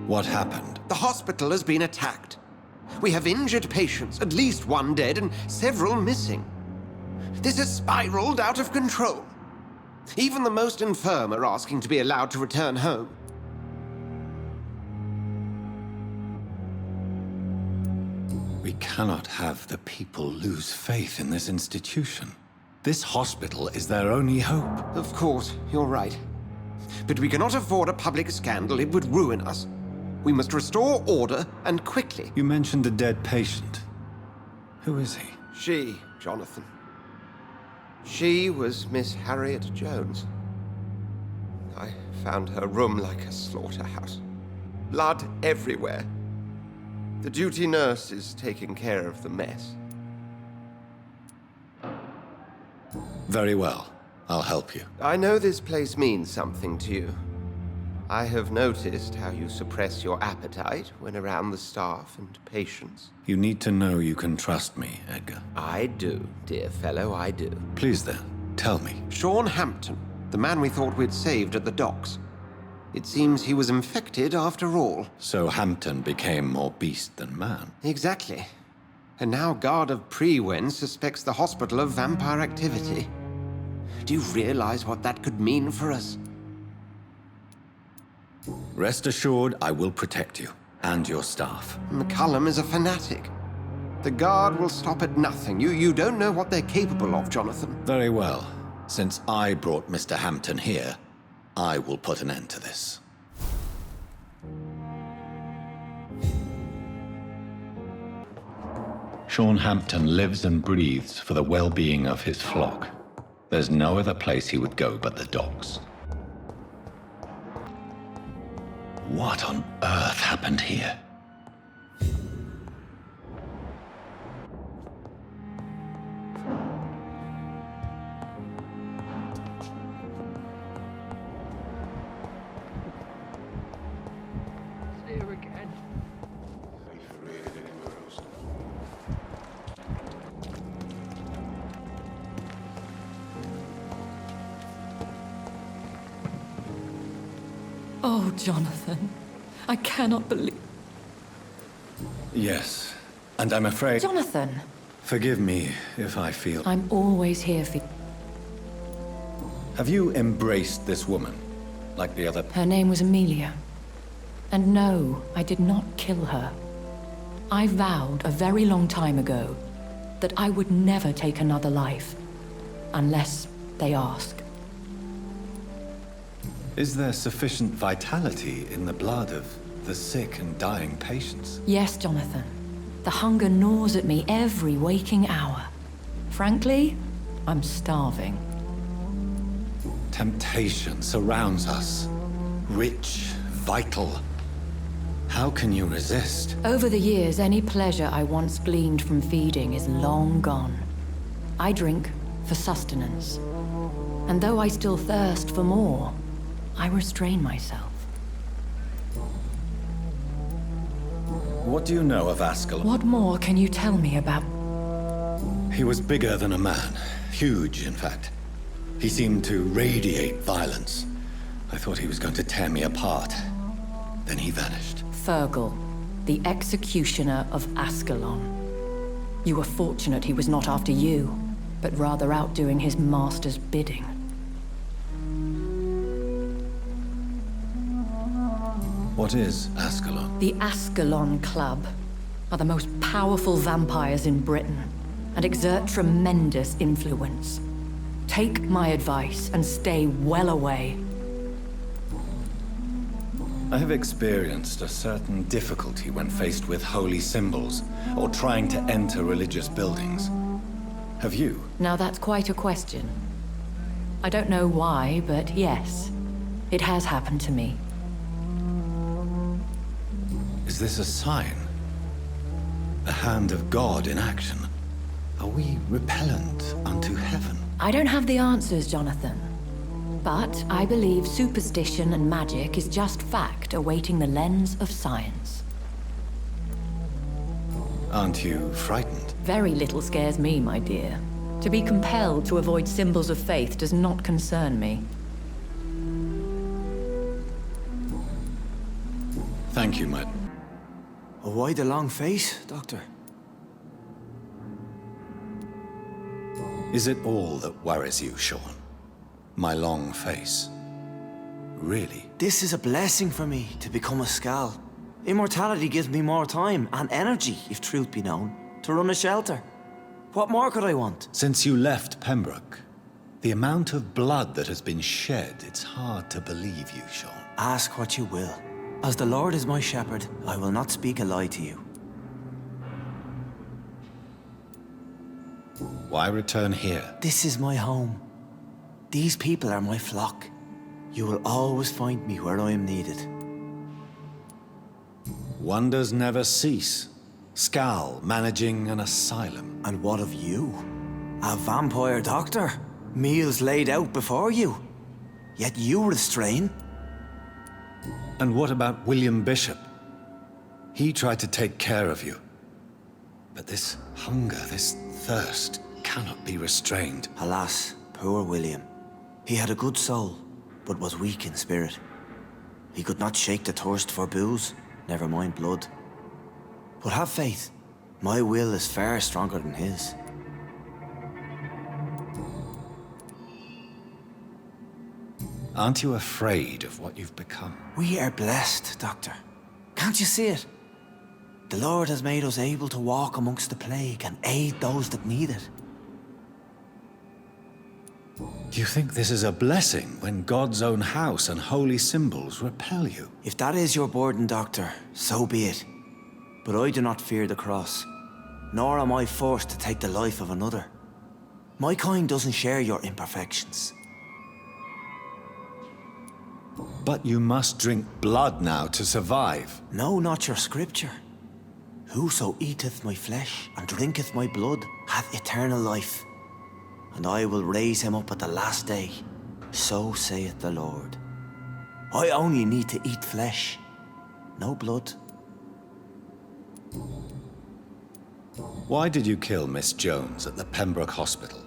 What happened? The hospital has been attacked. We have injured patients, at least one dead and several missing. This has spiraled out of control. Even the most infirm are asking to be allowed to return home. We cannot have the people lose faith in this institution. This hospital is their only hope. Of course, you're right. But we cannot afford a public scandal. It would ruin us. We must restore order, and quickly. You mentioned a dead patient. Who is he? She, Jonathan. She was Miss Harriet Jones. I found her room like a slaughterhouse. Blood everywhere. The duty nurse is taking care of the mess. Very well. I'll help you. I know this place means something to you. I have noticed how you suppress your appetite when around the staff and patients. You need to know you can trust me, Edgar. I do, dear fellow, I do. Please then, tell me. Sean Hampton, the man we thought we'd saved at the docks. It seems he was infected after all. So Hampton became more beast than man. Exactly. And now Guard of Prewen suspects the hospital of vampire activity. Do you realize what that could mean for us? Rest assured, I will protect you and your staff. McCullum is a fanatic. The Guard will stop at nothing. You don't know what they're capable of, Jonathan. Very well. Since I brought Mr. Hampton here, I will put an end to this. Sean Hampton lives and breathes for the well-being of his flock. There's no other place he would go but the docks. What on earth happened here? Here again. Oh, Jonathan. I cannot believe... Yes, and I'm afraid... Jonathan! Forgive me if I feel... I'm always here for... Have you embraced this woman, like the other... Her name was Amelia. And no, I did not kill her. I vowed a very long time ago that I would never take another life, unless they ask. Is there sufficient vitality in the blood of the sick and dying patients? Yes, Jonathan. The hunger gnaws at me every waking hour. Frankly, I'm starving. Temptation surrounds us. Rich, vital. How can you resist? Over the years, any pleasure I once gleaned from feeding is long gone. I drink for sustenance. And though I still thirst for more, I restrain myself. What do you know of Ascalon? What more can you tell me about... He was bigger than a man. Huge, in fact. He seemed to radiate violence. I thought he was going to tear me apart. Then he vanished. Fergal, the executioner of Ascalon. You were fortunate he was not after you, but rather out doing his master's bidding. What is Ascalon? The Ascalon Club are the most powerful vampires in Britain and exert tremendous influence. Take my advice and stay well away. I have experienced a certain difficulty when faced with holy symbols or trying to enter religious buildings. Have you? Now that's quite a question. I don't know why, but yes, it has happened to me. Is this a sign? The hand of God in action? Are we repellent unto heaven? I don't have the answers, Jonathan. But I believe superstition and magic is just fact awaiting the lens of science. Aren't you frightened? Very little scares me, my dear. To be compelled to avoid symbols of faith does not concern me. Thank you, my... Why the long face, Doctor? Is it all that worries you, Sean? My long face? Really? This is a blessing for me, to become a Skal. Immortality gives me more time and energy, if truth be known, to run a shelter. What more could I want? Since you left Pembroke, the amount of blood that has been shed, it's hard to believe you, Sean. Ask what you will. As the Lord is my shepherd, I will not speak a lie to you. Why return here? This is my home. These people are my flock. You will always find me where I am needed. Wonders never cease. Skal managing an asylum. And what of you? A vampire doctor? Meals laid out before you. Yet you restrain? And what about William Bishop? He tried to take care of you. But this hunger, this thirst, cannot be restrained. Alas, poor William. He had a good soul, but was weak in spirit. He could not shake the thirst for booze, never mind blood. But have faith, my will is far stronger than his. Aren't you afraid of what you've become? We are blessed, Doctor. Can't you see it? The Lord has made us able to walk amongst the plague and aid those that need it. Do you think this is a blessing when God's own house and holy symbols repel you? If that is your burden, Doctor, so be it. But I do not fear the cross, nor am I forced to take the life of another. My kind doesn't share your imperfections. But you must drink blood now to survive. No, not your scripture. Whoso eateth my flesh and drinketh my blood hath eternal life, and I will raise him up at the last day. So saith the Lord. I only need to eat flesh, no blood. Why did you kill Miss Jones at the Pembroke Hospital?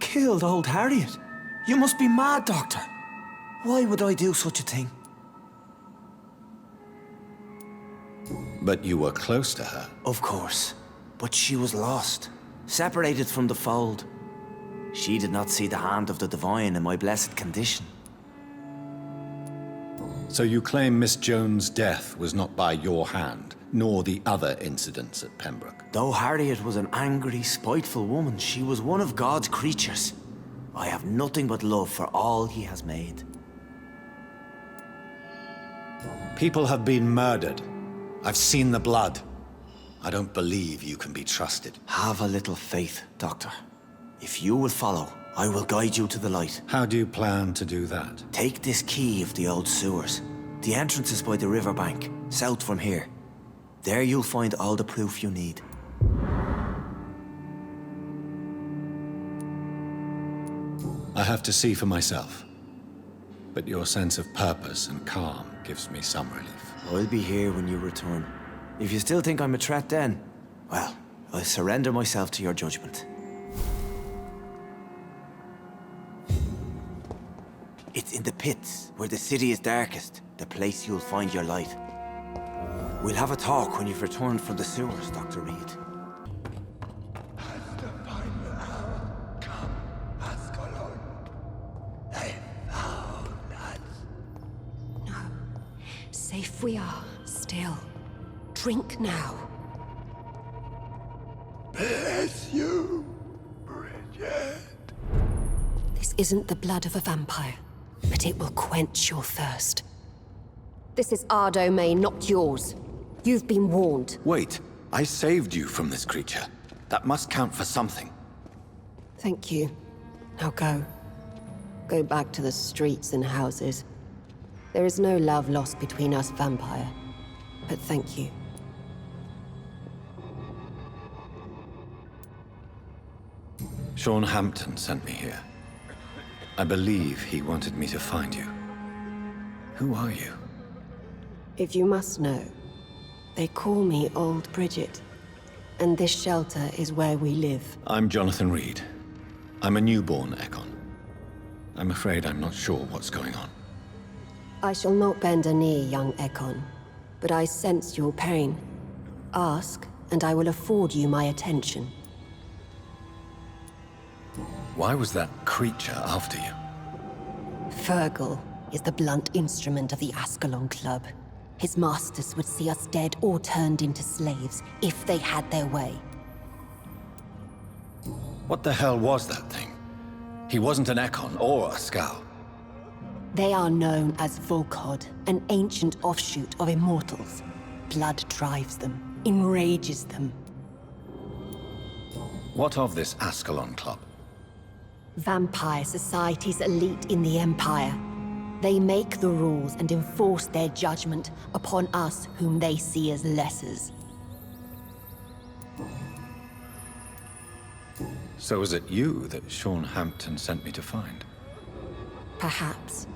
Killed old Harriet? You must be mad, Doctor. Why would I do such a thing? But you were close to her. Of course. But she was lost, separated from the fold. She did not see the hand of the divine in my blessed condition. So you claim Miss Jones' death was not by your hand, nor the other incidents at Pembroke? Though Harriet was an angry, spiteful woman, she was one of God's creatures. I have nothing but love for all he has made. People have been murdered. I've seen the blood. I don't believe you can be trusted. Have a little faith, Doctor. If you will follow, I will guide you to the light. How do you plan to do that? Take this key of the old sewers. The entrance is by the riverbank, south from here. There you'll find all the proof you need. I have to see for myself. But your sense of purpose and calm gives me some relief. I'll be here when you return. If you still think I'm a threat then, well, I'll surrender myself to your judgment. It's in the pits, where the city is darkest, the place you'll find your light. We'll have a talk when you've returned from the sewers, Dr. Reed. Safe we are, still. Drink now. Bless you, Bridget. This isn't the blood of a vampire, but it will quench your thirst. This is our domain, not yours. You've been warned. Wait, I saved you from this creature. That must count for something. Thank you. Now go. Go back to the streets and houses. There is no love lost between us, Vampire. But thank you. Sean Hampton sent me here. I believe he wanted me to find you. Who are you? If you must know, they call me Old Bridget. And this shelter is where we live. I'm Jonathan Reed. I'm a newborn Ekon. I'm afraid I'm not sure what's going on. I shall not bend a knee, young Ekon. but I sense your pain. Ask, and I will afford you my attention. Why was that creature after you? Fergal is the blunt instrument of the Ascalon Club. His masters would see us dead or turned into slaves if they had their way. What the hell was that thing? He wasn't an Ekon or a Scow. They are known as Volkod, an ancient offshoot of immortals. Blood drives them, enrages them. What of this Ascalon Club? Vampire society's elite in the Empire. They make the rules and enforce their judgment upon us whom they see as lessers. So was it you that Sean Hampton sent me to find? Perhaps.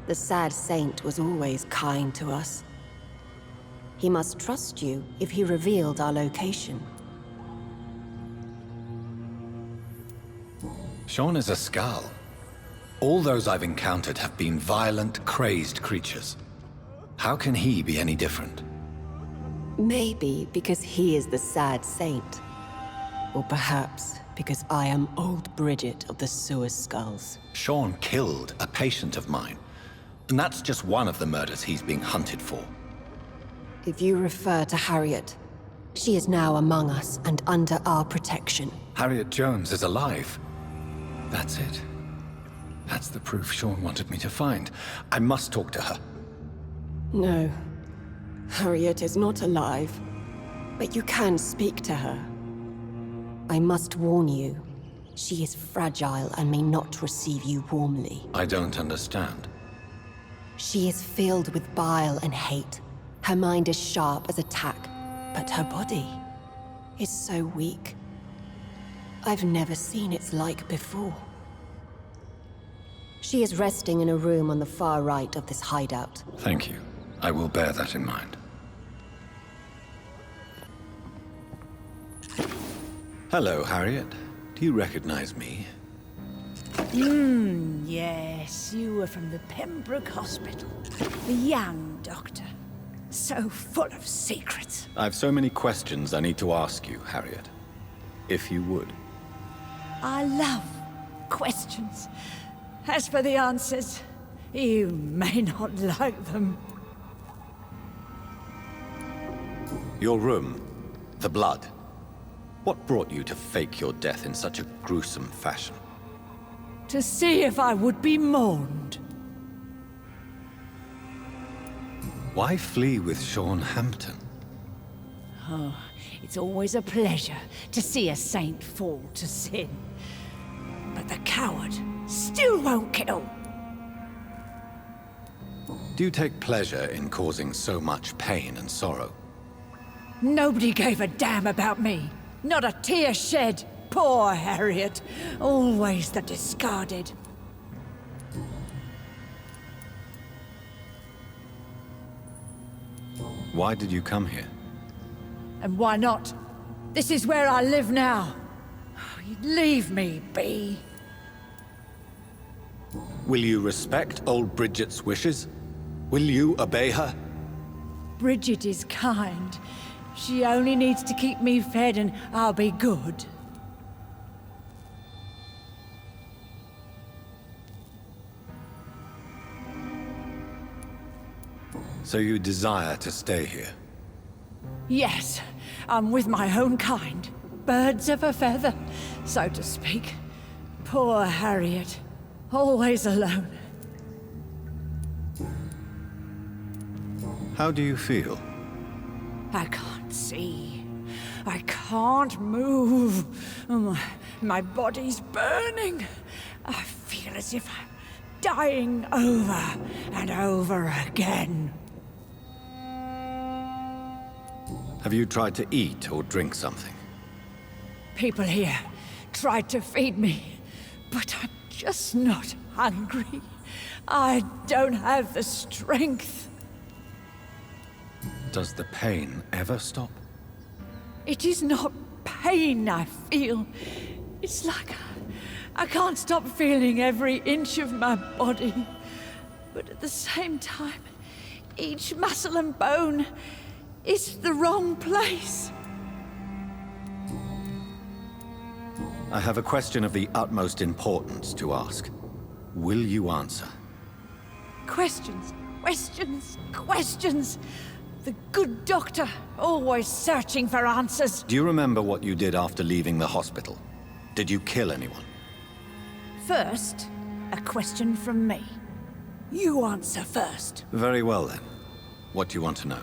The sad saint was always kind to us. He must trust you if he revealed our location. Sean is a Scow. All those I've encountered have been violent, crazed creatures. How can he be any different? Maybe because he is the sad saint. Or perhaps because I am old Bridget of the Sewer Skulls. Sean killed a patient of mine. And that's just one of the murders he's being hunted for. If you refer to Harriet, she is now among us and under our protection. Harriet Jones is alive. That's it. That's the proof Sean wanted me to find. I must talk to her. No. Harriet is not alive. But you can speak to her. I must warn you. She is fragile and may not receive you warmly. I don't understand. She is filled with bile and hate. Her mind is sharp as a tack, but her body is so weak. I've never seen its like before. She is resting in a room on the far right of this hideout. Thank you. I will bear that in mind. Hello, Harriet. Do you recognize me? Yes, you were from the Pembroke Hospital. The young doctor. So full of secrets. I've so many questions I need to ask you, Harriet. If you would. I love questions. As for the answers, you may not like them. Your room. The blood. What brought you to fake your death in such a gruesome fashion? To see if I would be mourned. Why flee with Sean Hampton? Oh, it's always a pleasure to see a saint fall to sin. But the coward still won't kill. Do you take pleasure in causing so much pain and sorrow? Nobody gave a damn about me. Not a tear shed. Poor Harriet. Always the discarded. Why did you come here? And why not? This is where I live now. Leave me be. Will you respect old Bridget's wishes? Will you obey her? Bridget is kind. She only needs to keep me fed and I'll be good. So you desire to stay here? Yes, I'm with my own kind. Birds of a feather, so to speak. Poor Harriet. Always alone. How do you feel? I can't see. I can't move. My body's burning. I feel as if I'm dying over and over again. Have you tried to eat or drink something? People here tried to feed me, but I'm just not hungry. I don't have the strength. Does the pain ever stop? It is not pain I feel. It's like I can't stop feeling every inch of my body. But at the same time, Each muscle and bone is the wrong place. I have a question of the utmost importance to ask. Will you answer? Questions, questions, questions. The good doctor, always searching for answers. Do you remember what you did after leaving the hospital? Did you kill anyone? First, a question from me. You answer first. Very well then. What do you want to know?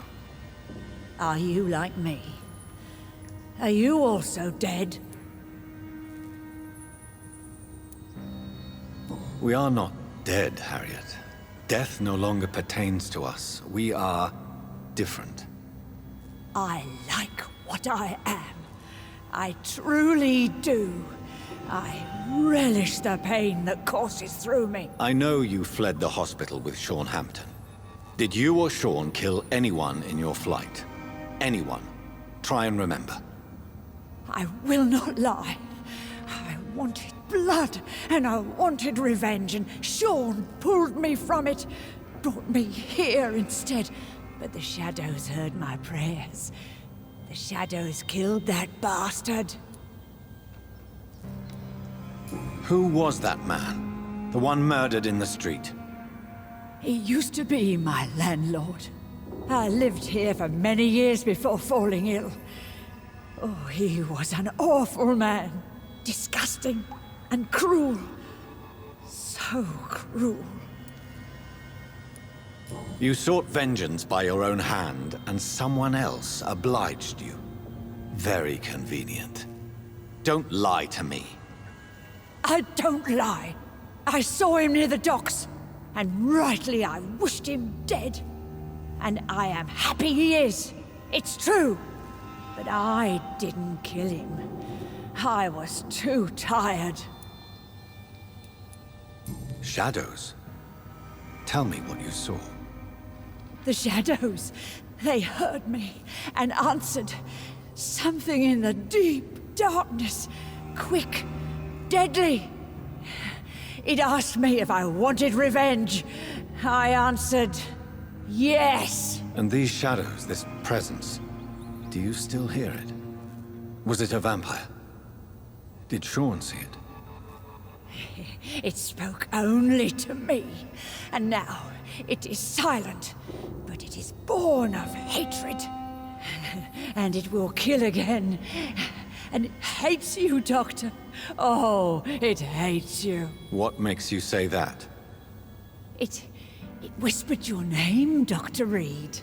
Are you like me? Are you also dead? We are not dead, Harriet. Death no longer pertains to us. We are different. I like what I am. I truly do. I relish the pain that courses through me. I know you fled the hospital with Sean Hampton. Did you or Sean kill anyone in your flight? Anyone? Try and remember. I will not lie. I wanted blood, and I wanted revenge, and Sean pulled me from it, brought me here instead. But the shadows heard my prayers. The shadows killed that bastard. Who was that man? The one murdered in the street? He used to be my landlord. I lived here for many years before falling ill. Oh, he was an awful man. Disgusting and cruel. So cruel. You sought vengeance by your own hand, and someone else obliged you. Very convenient. Don't lie to me. I don't lie. I saw him near the docks, and rightly I wished him dead. And I am happy he is. It's true. But I didn't kill him. I was too tired. Shadows? Tell me what you saw. The shadows, they heard me and answered. Something in the deep darkness, quick, deadly. It asked me if I wanted revenge. I answered, yes. And these shadows, this presence, do you still hear it? Was it a vampire? Did Sean see it? It spoke only to me, and now it is silent, but it is born of hatred. And it will kill again. And it hates you, Doctor. Oh, it hates you. What makes you say that? It whispered your name, Dr. Reed.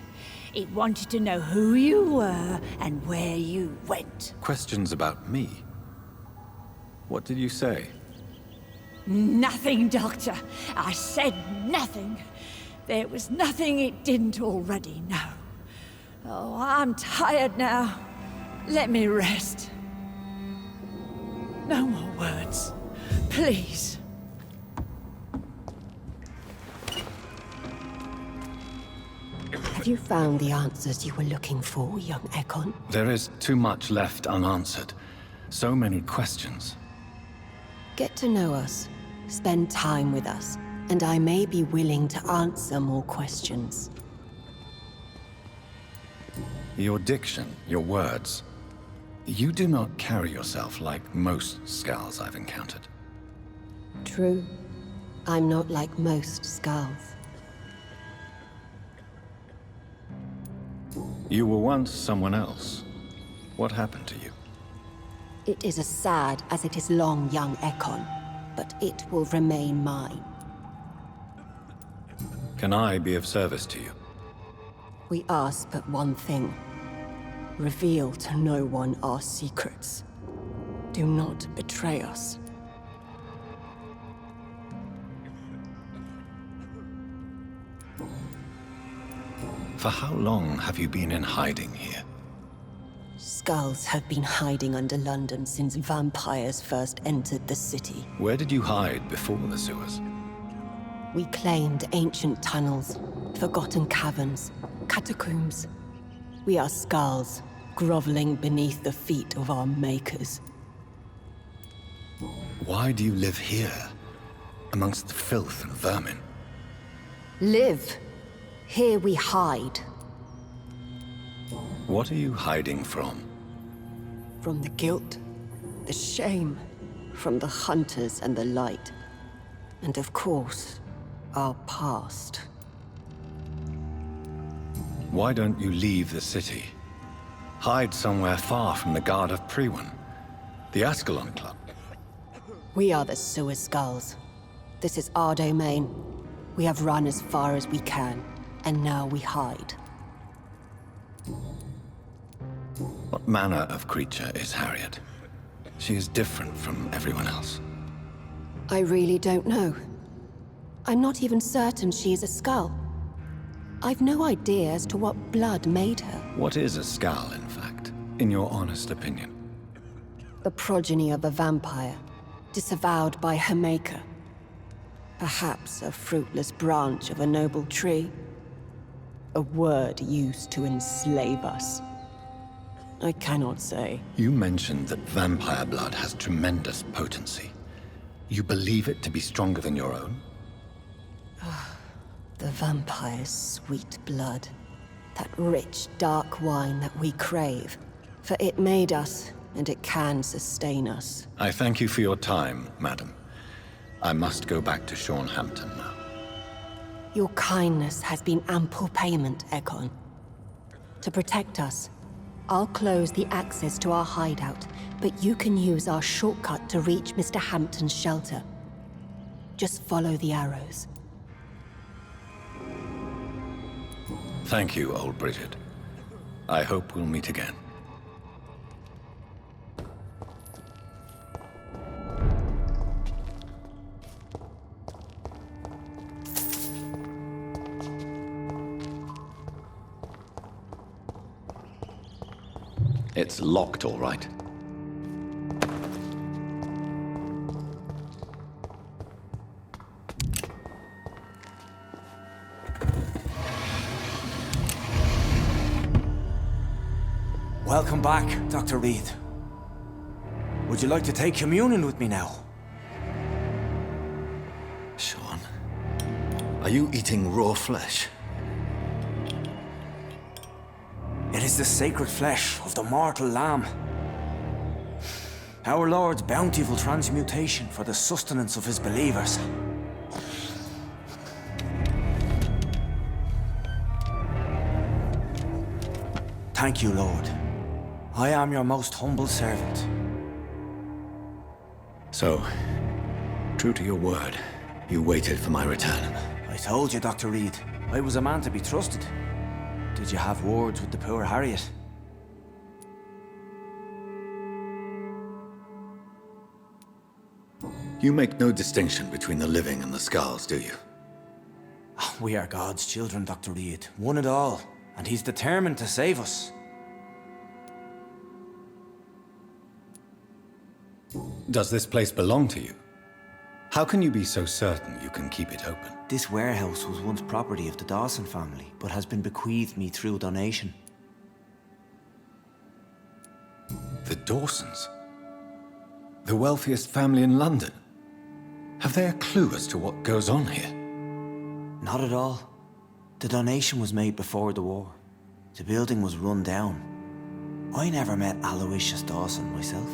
It wanted to know who you were and where you went. Questions about me? What did you say? Nothing, Doctor. I said nothing. There was nothing it didn't already know. Oh, I'm tired now. Let me rest. No more words. Please. Have you found the answers you were looking for, young Ekon? There is too much left unanswered. So many questions. Get to know us. Spend time with us. And I may be willing to answer more questions. Your diction, your words. You do not carry yourself like most Skulls I've encountered. True. I'm not like most Skulls. You were once someone else. What happened to you? It is as sad as it is long, young Ekon, but it will remain mine. Can I be of service to you? We ask but one thing. Reveal to no one our secrets. Do not betray us. For how long have you been in hiding here? Skulls have been hiding under London since vampires first entered the city. Where did you hide before the sewers? We claimed ancient tunnels, forgotten caverns, catacombs. We are Skulls, groveling beneath the feet of our makers. Why do you live here, amongst the filth and vermin? Live? Here we hide. What are you hiding from? From the guilt, the shame, from the hunters and the light. And of course, our past. Why don't you leave the city? Hide somewhere far from the Guard of Priwen, the Ascalon Club. We are the Sewer Skulls. This is our domain. We have run as far as we can, and now we hide. What manner of creature is Harriet? She is different from everyone else. I really don't know. I'm not even certain she is a skull. I've no idea as to what blood made her. What is a skull, in fact, in your honest opinion? The progeny of a vampire, disavowed by her maker. Perhaps a fruitless branch of a noble tree. A word used to enslave us. I cannot say. You mentioned that vampire blood has tremendous potency. You believe it to be stronger than your own? The vampire's sweet blood. That rich, dark wine that we crave. For it made us, and it can sustain us. I thank you for your time, madam. I must go back to Hampton now. Your kindness has been ample payment, Egon. To protect us, I'll close the access to our hideout, but you can use our shortcut to reach Mr. Hampton's shelter. Just follow the arrows. Thank you, old Bridget. I hope we'll meet again. It's locked, all right. Welcome back, Dr. Reed. Would you like to take communion with me now? Sean, are you eating raw flesh? It is the sacred flesh of the mortal lamb. Our Lord's bountiful transmutation for the sustenance of his believers. Thank you, Lord. I am your most humble servant. So, true to your word, you waited for my return. I told you, Dr. Reed, I was a man to be trusted. Did you have words with the poor Harriet? You make no distinction between the living and the skulls, do you? We are God's children, Dr. Reed. One and all. And he's determined to save us. Does this place belong to you? How can you be so certain you can keep it open? This warehouse was once property of the Dawson family, but has been bequeathed me through donation. The Dawsons? The wealthiest family in London? Have they a clue as to what goes on here? Not at all. The donation was made before the war. The building was run down. I never met Aloysius Dawson myself.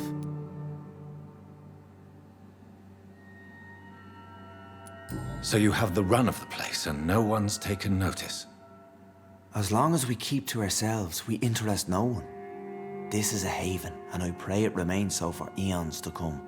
So you have the run of the place and no one's taken notice? As long as we keep to ourselves, we interest no one. This is a haven, and I pray it remains so for eons to come.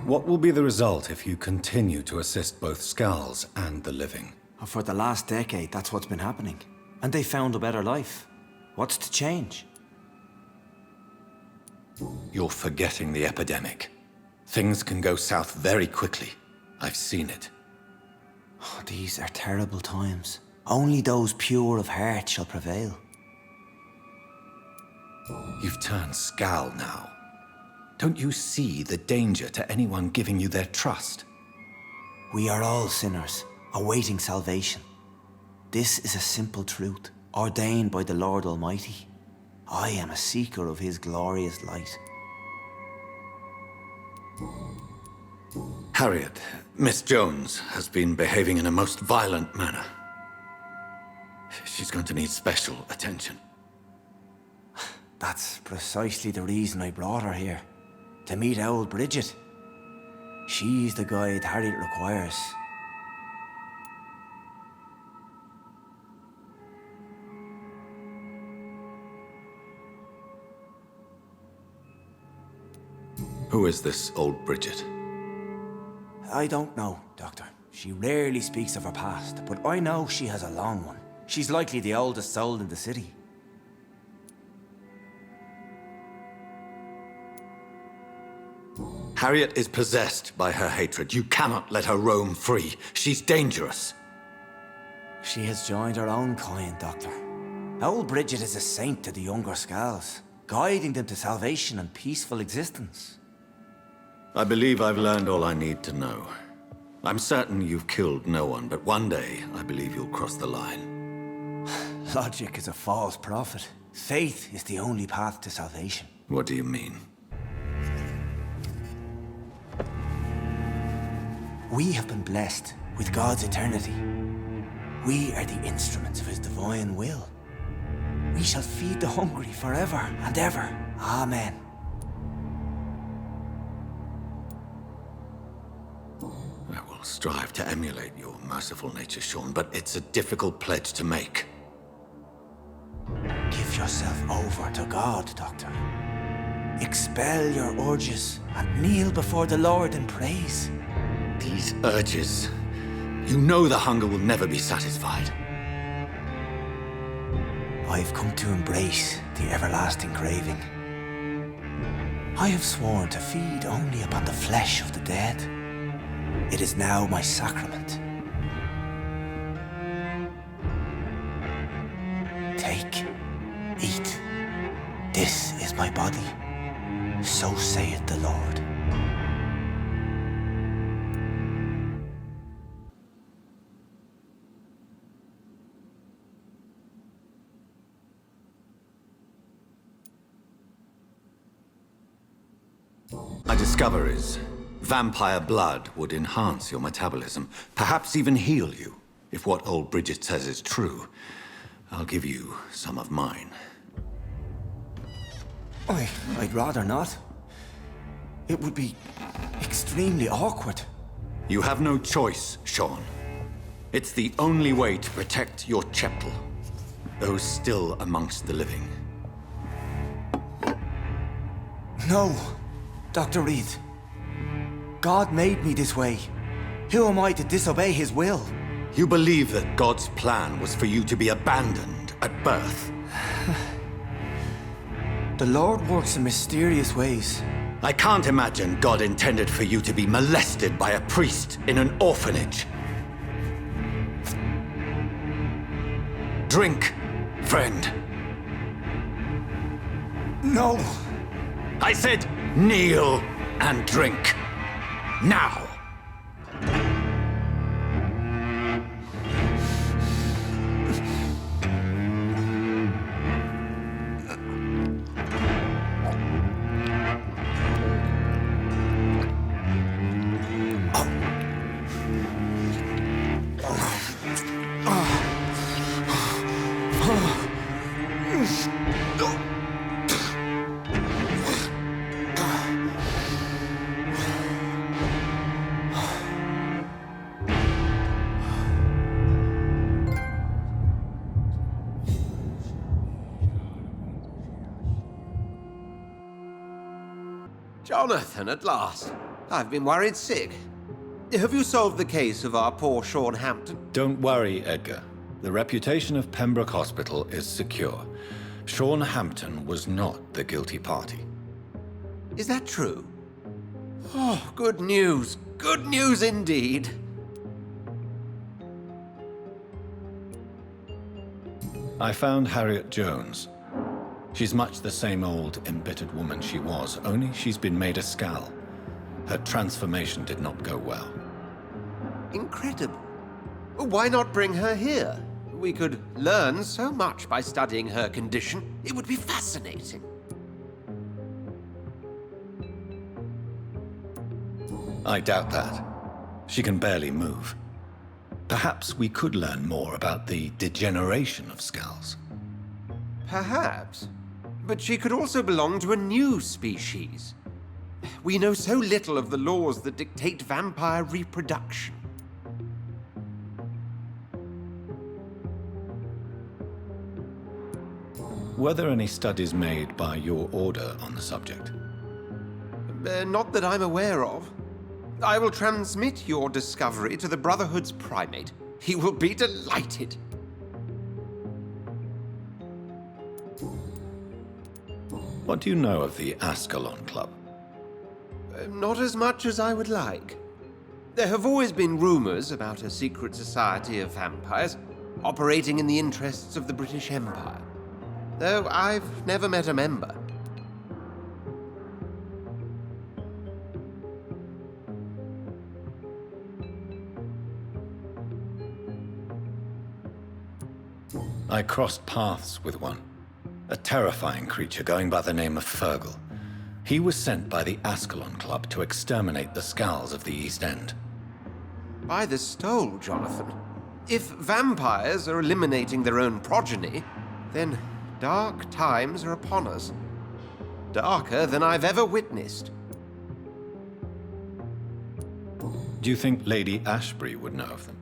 What will be the result if you continue to assist both skulls and the living? For the last decade, that's what's been happening. And they found a better life. What's to change? You're forgetting the epidemic. Things can go south very quickly. I've seen it. Oh, these are terrible times. Only those pure of heart shall prevail. You've turned Skal now. Don't you see the danger to anyone giving you their trust? We are all sinners, awaiting salvation. This is a simple truth. ordained by the Lord Almighty. I am a seeker of his glorious light. Harriet, Miss Jones has been behaving in a most violent manner. She's going to need special attention. That's precisely the reason I brought her here. To meet old Bridget. She's the guide Harriet requires. Who is this old Bridget? I don't know, Doctor. She rarely speaks of her past, but I know she has a long one. She's likely the oldest soul in the city. Harriet is possessed by her hatred. You cannot let her roam free. She's dangerous. She has joined her own kind, Doctor. Old Bridget is a saint to the younger Scals, guiding them to salvation and peaceful existence. I believe I've learned all I need to know. I'm certain you've killed no one, but one day I believe you'll cross the line. Logic is a false prophet. Faith is the only path to salvation. What do you mean? We have been blessed with God's eternity. We are the instruments of his divine will. We shall feed the hungry forever and ever. Amen. I will strive to emulate your merciful nature, Sean, but it's a difficult pledge to make. Give yourself over to God, Doctor. Expel your urges and kneel before the Lord in praise. These urges. You know the hunger will never be satisfied. I've come to embrace the everlasting craving. I have sworn to feed only upon the flesh of the dead. It is now my sacrament. Take, eat. This is my body. So saith the Lord. My discoveries. Vampire blood would enhance your metabolism, perhaps even heal you. If what old Bridget says is true, I'll give you some of mine. I'd rather not. It would be extremely awkward. You have no choice, Sean. It's the only way to protect your cheptel, those still amongst the living. No, Dr. Reed. God made me this way. Who am I to disobey his will? You believe that God's plan was for you to be abandoned at birth. The Lord works in mysterious ways. I can't imagine God intended for you to be molested by a priest in an orphanage. Drink, friend. No! I said kneel and drink. Now! Jonathan, at last. I've been worried sick. Have you solved the case of our poor Sean Hampton? Don't worry, Edgar. The reputation of Pembroke Hospital is secure. Sean Hampton was not the guilty party. Is that true? Oh, good news. Good news indeed. I found Harriet Jones. She's much the same old, embittered woman she was, only she's been made a Skal. Her transformation did not go well. Incredible. Why not bring her here? We could learn so much by studying her condition. It would be fascinating. I doubt that. She can barely move. Perhaps we could learn more about the degeneration of skulls. Perhaps. But she could also belong to a new species. We know so little of the laws that dictate vampire reproduction. Were there any studies made by your order on the subject? Not that I'm aware of. I will transmit your discovery to the Brotherhood's primate. He will be delighted. What do you know of the Ascalon Club? Not as much as I would like. There have always been rumors about a secret society of vampires operating in the interests of the British Empire, though I've never met a member. I crossed paths with one. A terrifying creature going by the name of Fergal. He was sent by the Ascalon Club to exterminate the Skulls of the East End. By the stole, Jonathan. If vampires are eliminating their own progeny, then dark times are upon us. Darker than I've ever witnessed. Do you think Lady Ashbury would know of them?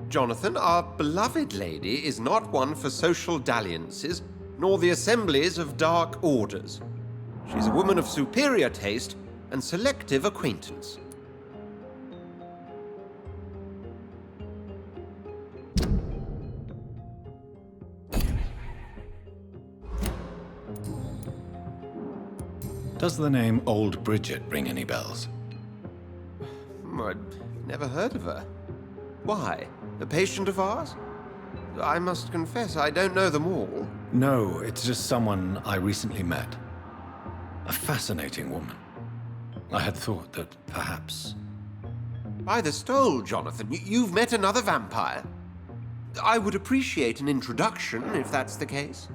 Jonathan, our beloved lady is not one for social dalliances, nor the assemblies of dark orders. She's a woman of superior taste and selective acquaintance. Does the name Old Bridget ring any bells? I'd never heard of her. Why? A patient of ours? I must confess, I don't know them all. No, it's just someone I recently met. A fascinating woman. I had thought that perhaps... By the stole, Jonathan, you've met another vampire. I would appreciate an introduction, if that's the case.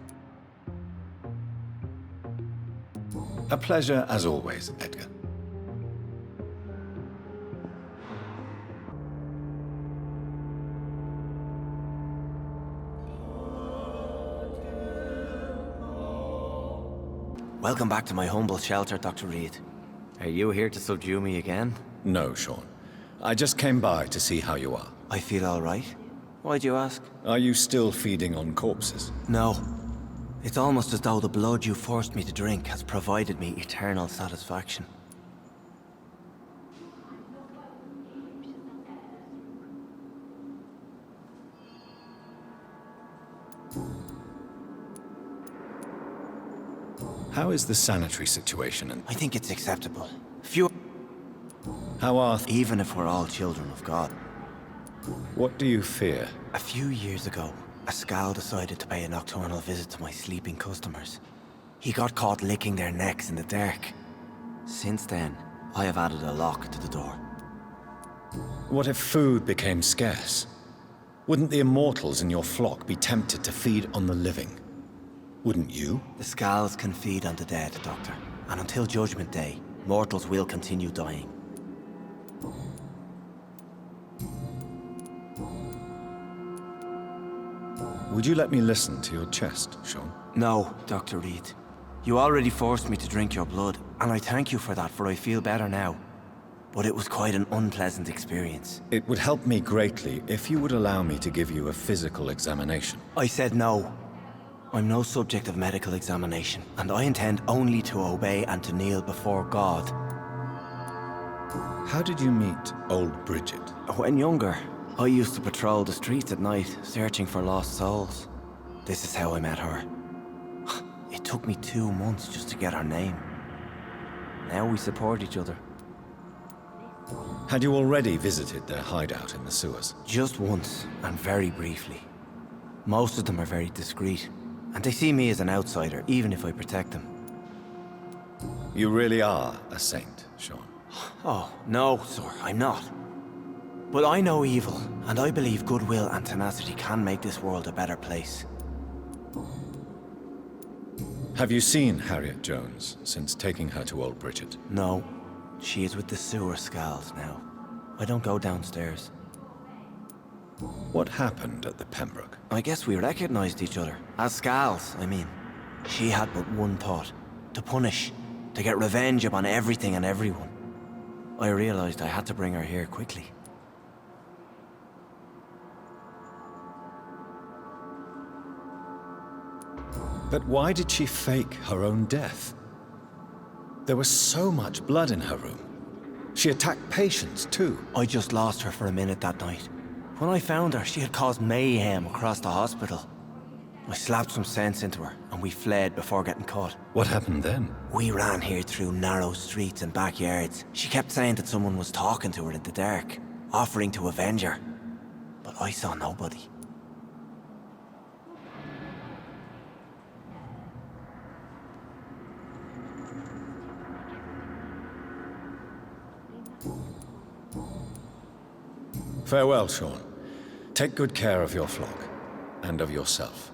A pleasure as always, Edgar. Welcome back to my humble shelter, Dr. Reed. Are you here to subdue me again? No, Sean. I just came by to see how you are. I feel all right. Why'd you ask? Are you still feeding on corpses? No. It's almost as though the blood you forced me to drink has provided me eternal satisfaction. How is the sanitary situation and... I think it's acceptable. Few... How are... Even if we're all children of God. What do you fear? A few years ago, a Skal decided to pay a nocturnal visit to my sleeping customers. He got caught licking their necks in the dark. Since then, I have added a lock to the door. What if food became scarce? Wouldn't the immortals in your flock be tempted to feed on the living? Wouldn't you? The Skals can feed on the dead, Doctor. And until Judgment Day, mortals will continue dying. Would you let me listen to your chest, Sean? No, Dr. Reed. You already forced me to drink your blood, and I thank you for that, for I feel better now. But it was quite an unpleasant experience. It would help me greatly if you would allow me to give you a physical examination. I said no. I'm no subject of medical examination, and I intend only to obey and to kneel before God. How did you meet Old Bridget? When younger, I used to patrol the streets at night, searching for lost souls. This is how I met her. It took me 2 months just to get her name. Now we support each other. Had you already visited their hideout in the sewers? Just once, and very briefly. Most of them are very discreet, and they see me as an outsider, even if I protect them. You really are a saint, Sean. Oh, no, sir, I'm not. But I know evil, and I believe goodwill and tenacity can make this world a better place. Have you seen Harriet Jones since taking her to Old Bridget? No, she is with the sewer Scals now. I don't go downstairs. What happened at the Pembroke? I guess we recognized each other. As Scals, I mean. She had but one thought. To punish. To get revenge upon everything and everyone. I realized I had to bring her here quickly. But why did she fake her own death? There was so much blood in her room. She attacked patients, too. I just lost her for a minute that night. When I found her, she had caused mayhem across the hospital. I slapped some sense into her, and we fled before getting caught. What happened then? We ran here through narrow streets and backyards. She kept saying that someone was talking to her in the dark, offering to avenge her. But I saw nobody. Farewell, Sean. Take good care of your flock, and of yourself.